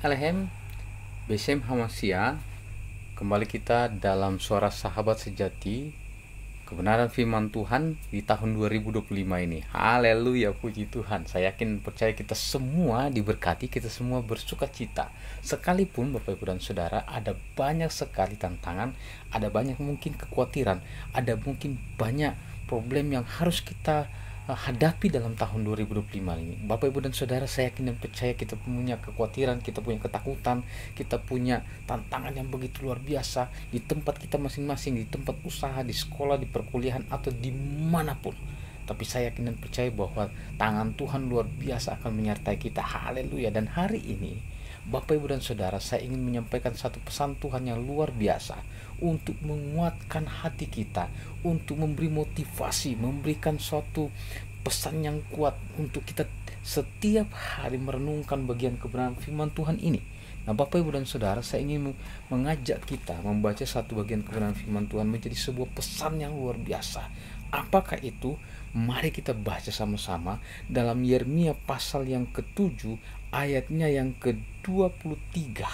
Alehem, Besem Hamasia. Kembali kita dalam Suara Sahabat Sejati, kebenaran firman Tuhan di tahun 2025 ini. Haleluya, puji Tuhan. Saya yakin percaya kita semua diberkati, kita semua bersuka cita. Sekalipun Bapak Ibu dan Saudara ada banyak sekali tantangan, ada banyak mungkin kekhawatiran, ada mungkin banyak problem yang harus kita hadapi dalam tahun 2025 ini. Bapak Ibu dan Saudara, saya yakin dan percaya kita punya kekhawatiran, kita punya ketakutan, kita punya tantangan yang begitu luar biasa di tempat kita masing-masing, di tempat usaha, di sekolah, di perkuliahan, atau dimanapun. Tapi saya yakin dan percaya bahwa tangan Tuhan luar biasa akan menyertai kita. Haleluya. Dan hari ini Bapak Ibu dan Saudara, saya ingin menyampaikan satu pesan Tuhan yang luar biasa untuk menguatkan hati kita, untuk memberi motivasi, memberikan suatu pesan yang kuat untuk kita setiap hari merenungkan bagian kebenaran firman Tuhan ini. Nah, Bapak Ibu dan Saudara, saya ingin mengajak kita membaca satu bagian kebenaran firman Tuhan menjadi sebuah pesan yang luar biasa. Apakah itu? Mari kita baca sama-sama dalam Yeremia pasal yang ke-7 ayatnya yang ke-23.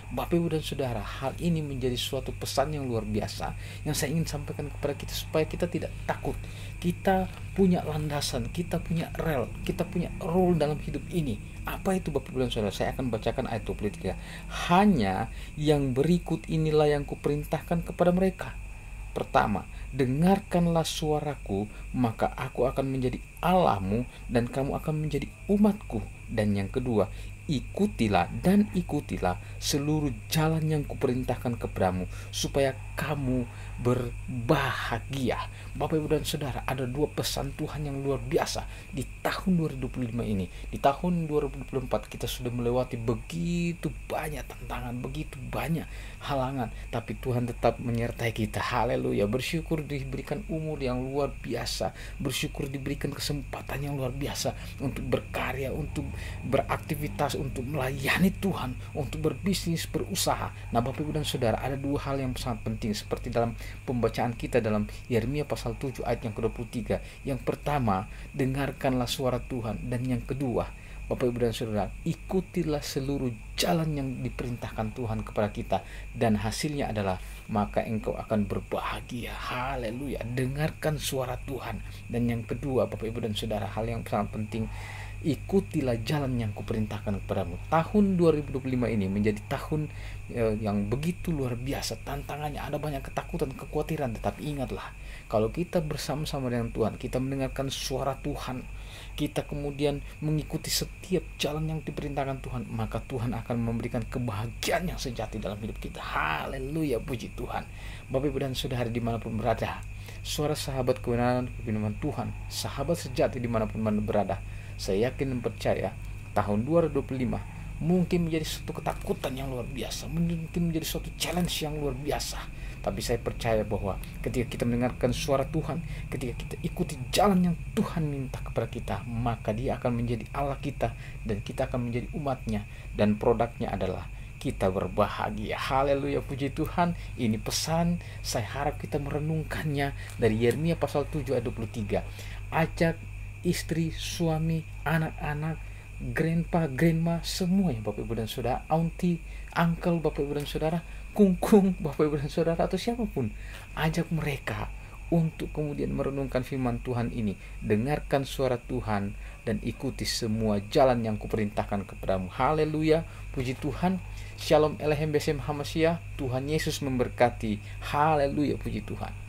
Bapak Ibu dan Saudara, hal ini menjadi suatu pesan yang luar biasa yang saya ingin sampaikan kepada kita supaya kita tidak takut. Kita punya landasan, kita punya rel, kita punya role dalam hidup ini. Apa itu Bapak Ibu dan Saudara? Saya akan bacakan ayat 23. Hanya yang berikut inilah yang kuperintahkan kepada mereka. Pertama, dengarkanlah suaraku, maka aku akan menjadi Allahmu dan kamu akan menjadi umatku. Dan yang kedua, ikutilah seluruh jalan yang kuperintahkan kepadamu supaya kamu berbahagia. Bapak Ibu dan Saudara, ada dua pesan Tuhan yang luar biasa di tahun 2025 ini. Di tahun 2024 kita sudah melewati begitu banyak tantangan, begitu banyak halangan, tapi Tuhan tetap menyertai kita. Haleluya. Bersyukur diberikan umur yang luar biasa, bersyukur diberikan kesempatan yang luar biasa untuk berkarya, untuk beraktivitas, untuk melayani Tuhan, untuk berbisnis, berusaha. Nah, Bapak Ibu dan Saudara, ada dua hal yang sangat penting seperti dalam pembacaan kita dalam Yeremia pasal 7 ayat yang ke-23. Yang pertama, dengarkanlah suara Tuhan, dan yang kedua, Bapak Ibu dan Saudara, ikutilah seluruh jalan yang diperintahkan Tuhan kepada kita, dan hasilnya adalah maka engkau akan berbahagia. Haleluya. Dengarkan suara Tuhan. Dan yang kedua, Bapak Ibu dan Saudara, hal yang sangat penting, ikutilah jalan yang kuperintahkan kepadamu. Tahun 2025 ini menjadi tahun yang begitu luar biasa. Tantangannya ada banyak ketakutan, kekhawatiran, tetapi ingatlah, kalau kita bersama-sama dengan Tuhan, kita mendengarkan suara Tuhan, kita kemudian mengikuti setiap jalan yang diperintahkan Tuhan, maka Tuhan akan memberikan kebahagiaan yang sejati dalam hidup kita. Haleluya, puji Tuhan. Bapak Ibu dan Saudara dimanapun berada, suara sahabat kebenaran firman Tuhan, sahabat sejati dimanapun berada, saya yakin dan percaya tahun 2025 mungkin menjadi suatu ketakutan yang luar biasa, mungkin menjadi suatu challenge yang luar biasa. Tapi saya percaya bahwa ketika kita mendengarkan suara Tuhan, ketika kita ikuti jalan yang Tuhan minta kepada kita, maka Dia akan menjadi Allah kita dan kita akan menjadi umatnya, dan produknya adalah kita berbahagia. Haleluya, puji Tuhan. Ini pesan, saya harap kita merenungkannya dari Yeremia pasal 7 ayat 23. Ajak istri, suami, anak-anak, grandpa, grandma, semuanya Bapak Ibu dan Saudara, auntie, uncle Bapak Ibu dan Saudara, kungkung Bapak Ibu dan Saudara, atau siapapun, ajak mereka untuk kemudian merenungkan firman Tuhan ini. Dengarkan suara Tuhan dan ikuti semua jalan yang kuperintahkan kepadamu. Haleluya, puji Tuhan. Shalom Elohim Besem Hamasia. Tuhan Yesus memberkati. Haleluya, puji Tuhan.